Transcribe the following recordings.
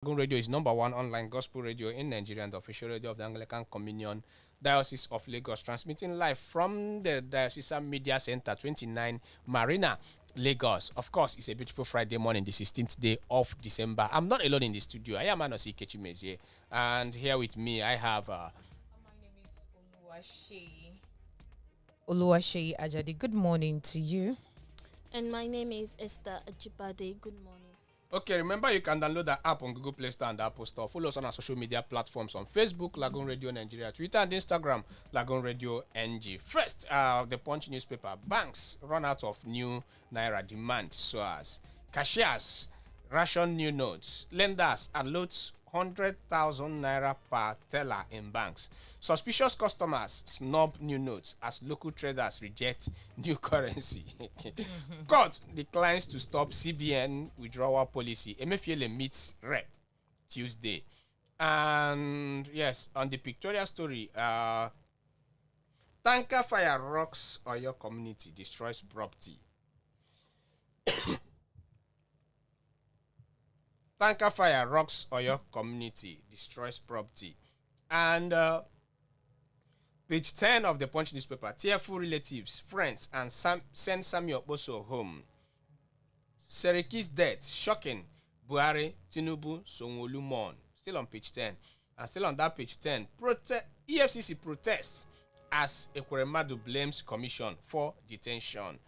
Lagoon Radio is number one online gospel radio in Nigeria and the official radio of the Anglican Communion Diocese of Lagos, transmitting live from the Diocesan Media Center 29 Marina, Lagos. Of course, it's a beautiful Friday morning, the 16th day of December. I'm not alone in the studio. I am Anosi Kechimezie, and here with me I have My name is Oluwaseyi Ajadi. Good morning to you. And my name is Esther Ajibade. Good morning. Okay, remember you can download the app on Google Play Store and Apple Store. Follow us on our social media platforms on Facebook, Lagoon Radio Nigeria, Twitter and Instagram, Lagoonradio.Ng. First, the Punch newspaper. Banks run out of new Naira demand, so as cashiers ration new notes. Lenders allot 100,000 Naira per teller in banks. Suspicious customers snub new notes as local traders reject new currency. Court declines to stop CBN withdrawal policy. Emefiele meets rep Tuesday. And yes, on the pictorial story, tanker fire rocks Oyo community, destroys property. Tanker fire rocks Oyo community, destroys property. And page 10 of the Punch newspaper, tearful relatives, friends, and send Samuel Boso home. Seriki's death, shocking. Buhari, Tinubu, Sonwolu mourn. Still on page 10. And still on that page 10, EFCC protests as Ekweremadu blames commission for detention.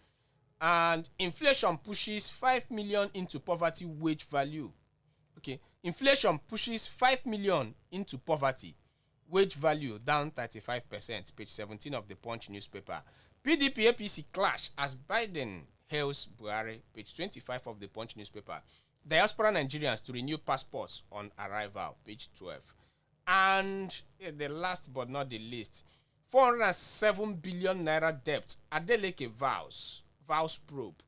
And inflation pushes 5 million into poverty wage value. Okay, inflation pushes 5 million into poverty. Wage value down 35%. Page 17 of the Punch newspaper. PDP APC clash as Biden hails Buhari. Page 25 of the Punch newspaper. Diaspora Nigerians to renew passports on arrival. Page 12. And the last but not the least, 407 billion naira debt. Adeleke vows probe.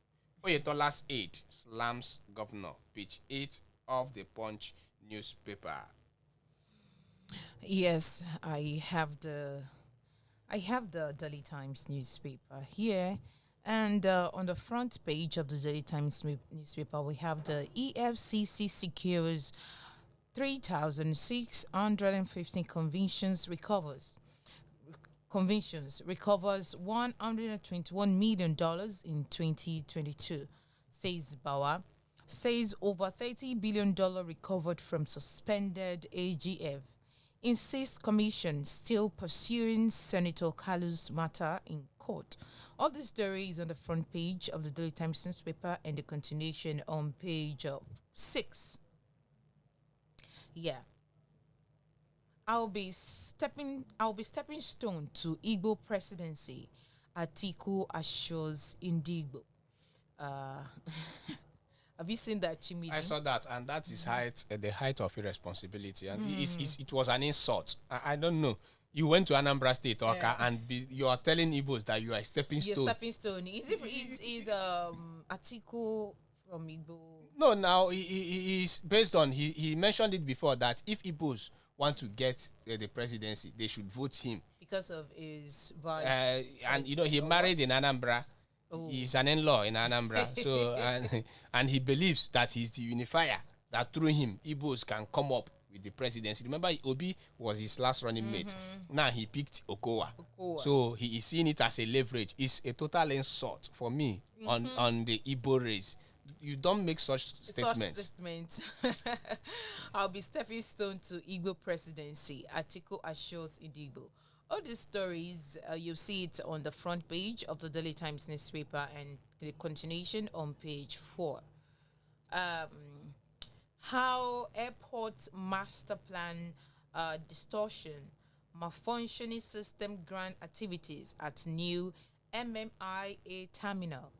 Oyetola's aide slams governor. Page 8 of the Punch newspaper. Yes, I have the Daily Times newspaper here, and on the front page of the Daily Times newspaper, we have the EFCC secures 3,615 convictions recovers $121 million in 2022, says Bawa. Says over $30 billion recovered from suspended AGF. Insists commission still pursuing Senator Kalu's matter in court. All the story is on the front page of the Daily Times newspaper and the continuation on page 6. Yeah. I'll be stepping stone to Igbo presidency. Atiku assures Indigbo. Have you seen that, Chimiji? I saw that, and that is the height of irresponsibility, and it was an insult. I don't know. You went to Anambra State, Oka, and you are telling Igbos that you are a stepping stone. You're stepping stone. Is Atiku from Igbo? No, now he's based on he mentioned it before that if Igbos want to get the presidency, they should vote him because of his vice. And he married in Anambra. Oh. He's an in-law in Anambra, so and he believes that he's the unifier, that through him Igbos can come up with the presidency. Remember, Obi was his last running mate. Now he picked Okowa. So he is seeing it as a leverage. It's a total insult for me on the Igbo race. You don't make such statements. I'll be stepping stone to Igbo presidency. Atiku assures Idigbo. All these stories, you'll see it on the front page of the Daily Times newspaper and the continuation on page 4. How airport master plan distortion, malfunctioning system grant activities at new MMIA terminal.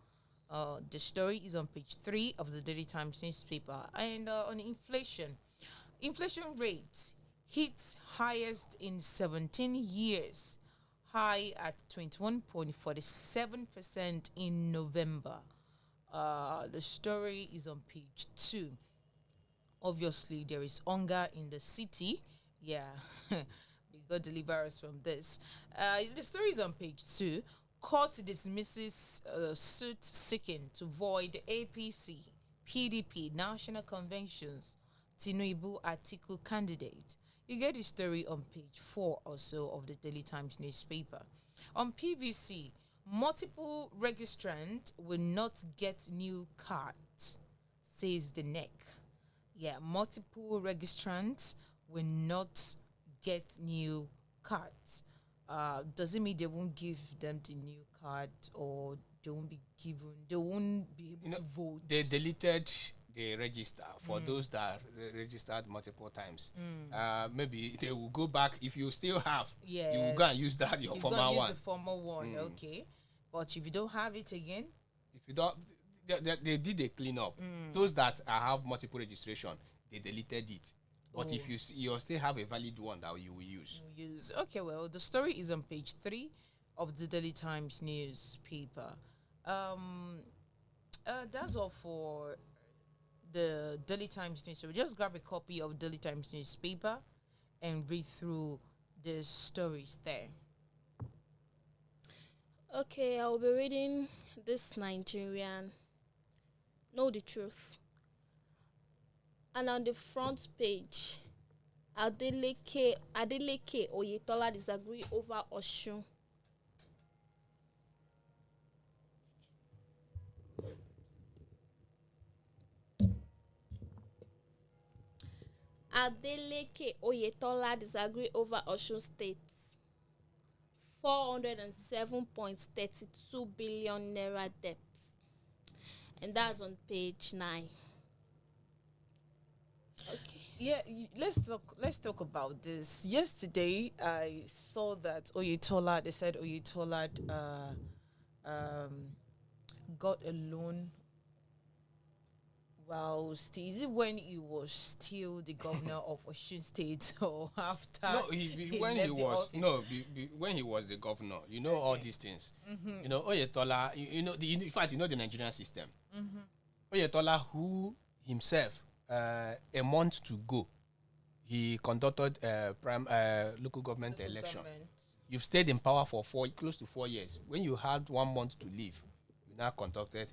The story is on page 3 of the Daily Times newspaper. And on inflation rates hits highest in 17 years, high at 21.47% in November. The story is on page 2. Obviously, there is hunger in the city. Yeah, may God deliver us from this. The story is on page 2. Court dismisses suit seeking to void APC, PDP, national conventions Tinubu Atiku candidate. You get the story on page 4 or so of the Daily Times newspaper. On PVC, multiple registrants will not get new cards, says the NEC. Yeah, multiple registrants will not get new cards. Does it mean they won't give them the new card, or they won't be able to vote? They deleted the register for those that registered multiple times. Maybe they will go back. If you still have, you will go and use that your former one. Use the former one, okay. But if you don't have it again, if you don't, they did a cleanup. Those that have multiple registration, they deleted it. But if you still have a valid one that you will use. Okay, well, the story is on page 3 of the Daily Times newspaper. That's all for the Daily Times newspaper. Just grab a copy of Daily Times newspaper and read through the stories there. Okay, I'll be reading this Nigerian. Know the truth. And on the front page, Adeleke Oyetola disagree over Osun. Adeleke Oyetola disagree over Osun State. 407.32 billion naira debt. And that's on page 9. Okay. Yeah, let's talk about this. Yesterday, I saw that they said Oyetola got a loan whilst, is it when he was still the governor of Osun State, or after? No, when he was the governor. You know, all these things. You know, Oyetola. In fact, you know the Nigerian system. Oyetola, who himself, a month to go, he conducted local government election. You've stayed in power for close to 4 years. When you had 1 month to leave, you now conducted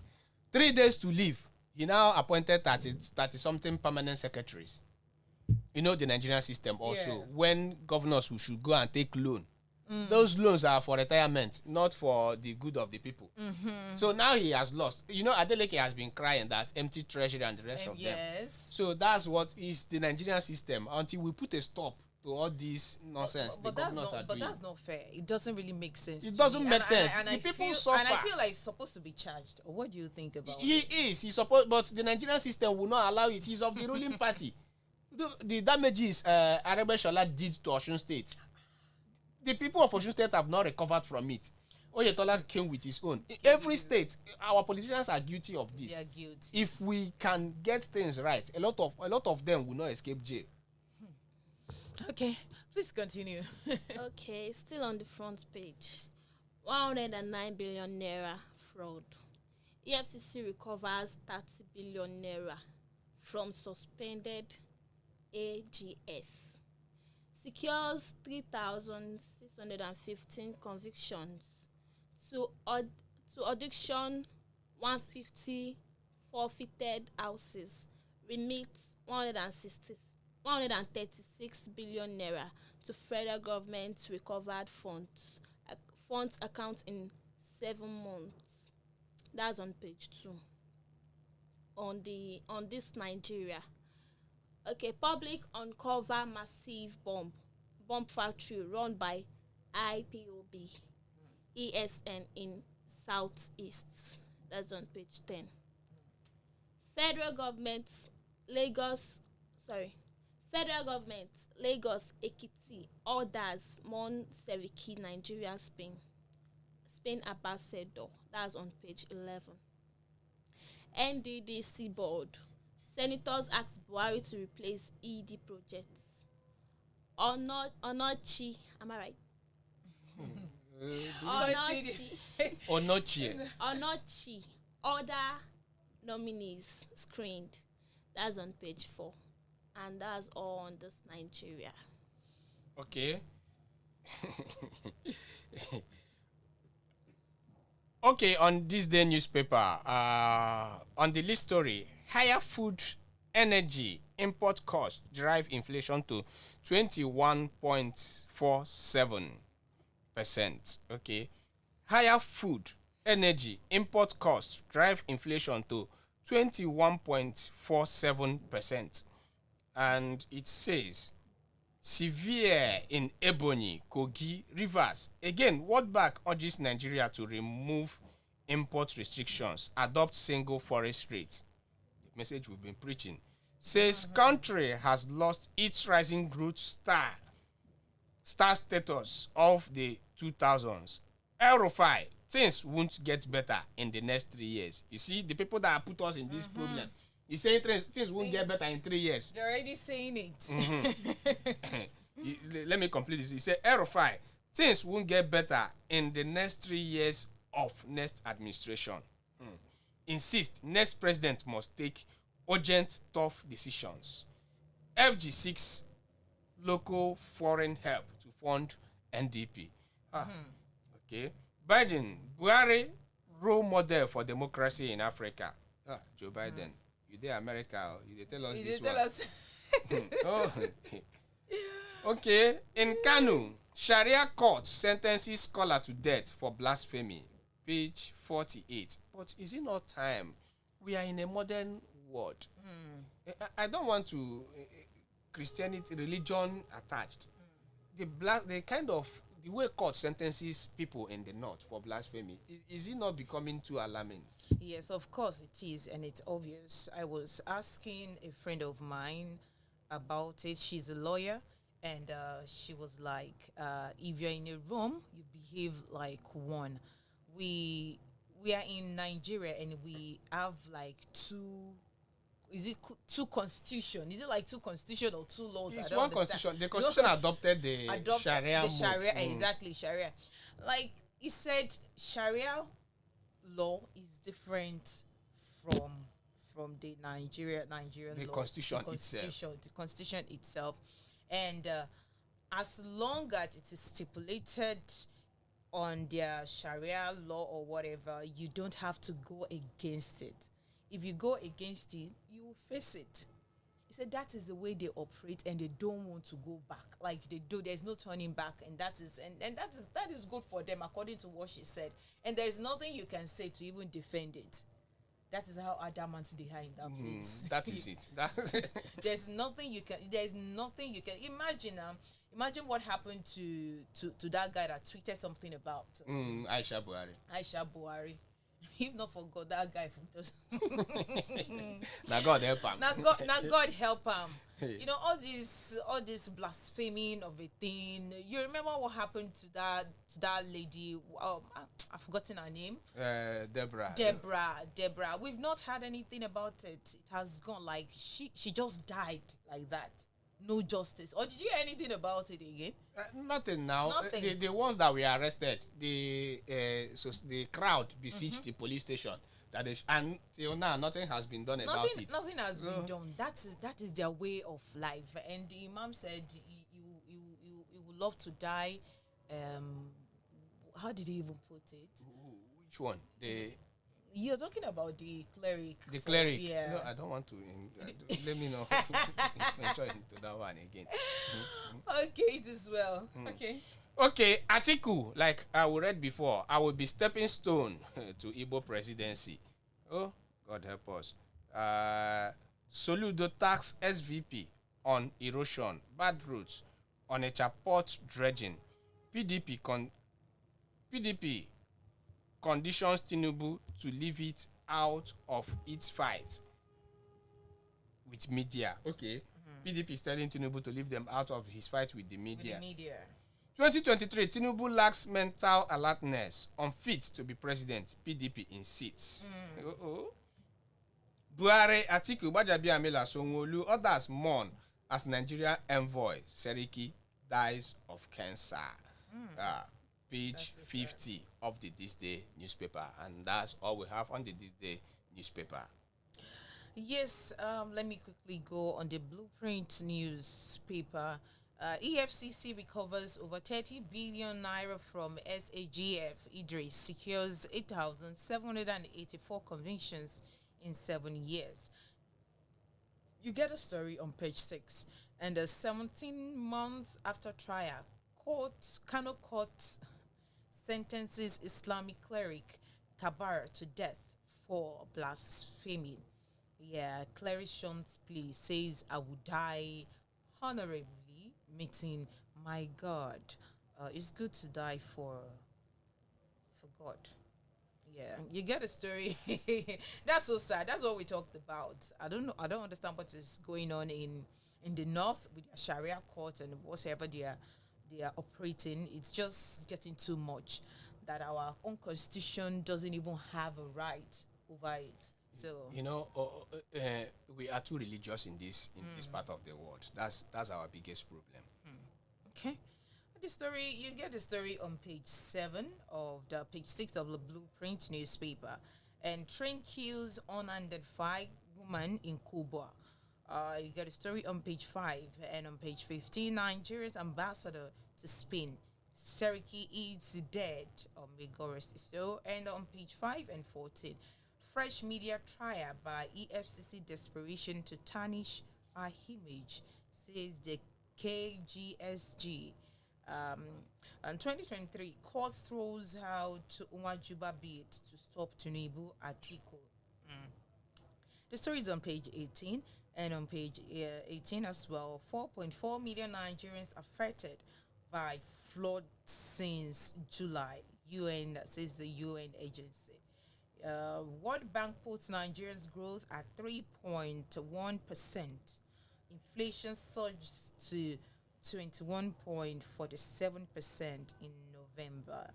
3 days to leave. He now appointed 30-something permanent secretaries. You know the Nigerian system also. Yeah. When governors who should go and take loan, those loans are for retirement, not for the good of the people. So now he has lost. You know, Adeleke has been crying that empty treasury and the rest of them. So that's what is the Nigerian system until we put a stop to all this nonsense but that's not fair. It doesn't really make sense. It doesn't make sense. The people suffer. And I feel like he's supposed to be charged. Or what do you think about it? He's supposed, but the Nigerian system will not allow it. He's of the ruling party. The damages Arebeshola did to Osun State, the people of Osun State have not recovered from it. Oyetola came with his own. In every state, our politicians are guilty of this. They are guilty. If we can get things right, a lot of them will not escape jail. Okay, please continue. Okay, still on the front page. 109 billion naira fraud. EFCC recovers 30 billion naira from suspended AGF. Secures 3,615 convictions. To auction 150 forfeited houses. Remits 136 billion naira to federal government recovered funds account in 7 months. That's on page 2. On this Nigeria. Okay, public uncover massive bomb factory run by IPOB ESN in Southeast. That's on page 10. Federal government Lagos Ekiti orders Mon Seriki Nigerian Spain ambassador. That's on page 11. NDDC board. Senators ask Buhari to replace ED projects. Onochi, am I right? Onochi. Other nominees screened. That's on page 4. And that's all on this Nigeria. Okay. Okay, on this day newspaper, on the list story, higher food energy import costs drive inflation to 21.47%. Okay. Higher food, energy, import costs drive inflation to 21.47%. And it says severe in Ebonyi, Kogi, Rivers. Again, World Bank urges Nigeria to remove import restrictions, adopt single forest rate. The message we've been preaching. Says country has lost its rising growth star status of the 2000s. El-Rufai, things won't get better in the next 3 years. You see, the people that put us in this problem, he's saying things won't get better in 3 years. They're already saying it. Let me complete this. He said, El-Rufai, things won't get better in the next 3 years of next administration. Insist next president must take urgent, tough decisions. FG6 local foreign help to fund NDP. Okay. Biden, Buhari, role model for democracy in Africa. Joe Biden, you there America? You tell us this one. Oh, okay. In Kanu, Sharia court sentences scholar to death for blasphemy. Page 48. But is it not time? We are in a modern world. I don't want to Christianity, religion attached. The way court sentences people in the north for blasphemy, is it not becoming too alarming? Yes, of course it is, and it's obvious. I was asking a friend of mine about it. She's a lawyer, and she was like, if you're in a room, you behave like one. We are in Nigeria, and we have like two constitution? Is it like two constitution or two laws? It's one constitution. The constitution adopted the Sharia the Sharia, mode. exactly, Sharia. Like he said, Sharia law is different from the Nigerian the law. Constitution The constitution itself. And as long as it is stipulated on their Sharia law or whatever, you don't have to go against it. If you go against it, you will face it. He said that is the way they operate, and they don't want to go back. Like they do, there's no turning back, and that is good for them, according to what she said. And there's nothing you can say to even defend it. That is how adamant they are in that place. That is it. There's nothing you can imagine. Imagine what happened to that guy that tweeted something about Aisha Buhari. If not for God, that guy from those. Now God help him. Now God help him. You know, all this blaspheming of a thing. You remember what happened to that lady? I've forgotten her name. Deborah. We've not heard anything about it. It has gone like she just died like that. No justice. Or did you hear anything about it again? Nothing now. Nothing. The ones that were arrested, the crowd besieged the police station. And till now, nothing has been done about it. Nothing has been done. That is their way of life. And the Imam said he would love to die. How did he even put it? Which one? You're talking about the cleric. The cleric. Yeah. No, I don't want to. Let me know. Venture into that one again. Okay, it is well. Okay, Atiku, like I read before, I will be stepping stone to Igbo presidency. Oh, God help us. Soludo tax SVP on erosion, bad roads, on a port dredging. PDP conditions Tinubu to leave it out of its fight with media. Okay. PDP is telling Tinubu to leave them out of his fight with the media. 2023, Tinubu lacks mental alertness, unfit to be president. PDP insists. Buhari, Atiku, Gbajabiamila, Sanwo-Olu, others mourn as Nigeria envoy Seriki dies of cancer. Page 50 of the This Day newspaper, and that's all we have on the This Day newspaper. Yes, let me quickly go on the Blueprint newspaper. EFCC recovers over 30 billion naira from SAGF. Idris secures 8,784 convictions in 7 years. You get a story on page 6. And 17 months after trial, Kano Court sentences Islamic cleric Kabar to death for blasphemy. Yeah, cleric Sean's plea says, I will die honorably, meeting my God. It's good to die for God. Yeah, you get a story. That's so sad. That's what we talked about. I don't know. I don't understand what is going on in the north with their Sharia court and whatever they are operating. It's just getting too much that our own constitution doesn't even have a right over it. So we are too religious in this part of the world. That's our biggest problem. Okay. The story, you get the story on page 7 of the page 6 of the Blueprint newspaper. And train kills unidentified woman in Cuba. You get a story on page 5. And on page 15, Nigeria's ambassador to Spain, Seriki, is dead. May God rest his soul. And on page 5 and 14, fresh media trial by EFCC desperation to tarnish our image, says the KGSG. In 2023, court throws out Umajuba bid to stop Tinubu Atiku. The story is on page 18, and on page 18 as well, 4.4 million Nigerians affected by flood since July. UN says the UN agency. World Bank puts Nigeria's growth at 3.1%. Inflation surged to 21.47% in November.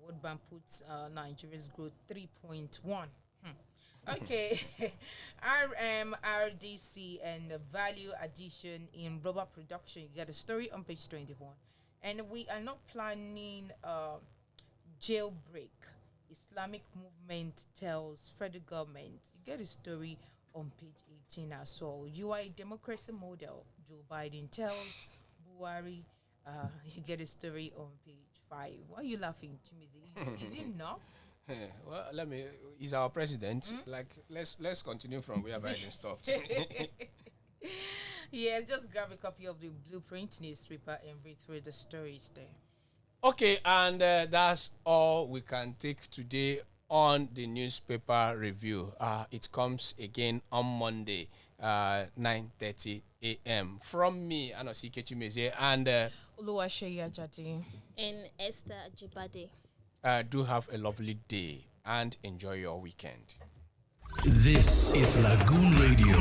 World Bank puts Nigeria's growth 3.1. Okay. RMRDC and value addition in rubber production. You get a story on page 21. And we are not planning jailbreak. Islamic movement tells federal government. You get a story on page 18 as well. You are a democracy model. Joe Biden tells Buhari. You get a story on page 5. Why are you laughing, Chimizi? Is it not? Well, he's our president. Let's continue from where Biden stopped. Yeah, just grab a copy of the Blueprint newspaper and read through the stories there. Okay, and that's all we can take today on the newspaper review. It comes again on Monday, 9:30 a.m. From me, Anosike Chimeze, and Oluwaseyi Ajadi and Esther Ajibade. Do have a lovely day and enjoy your weekend. This is Lagoon Radio.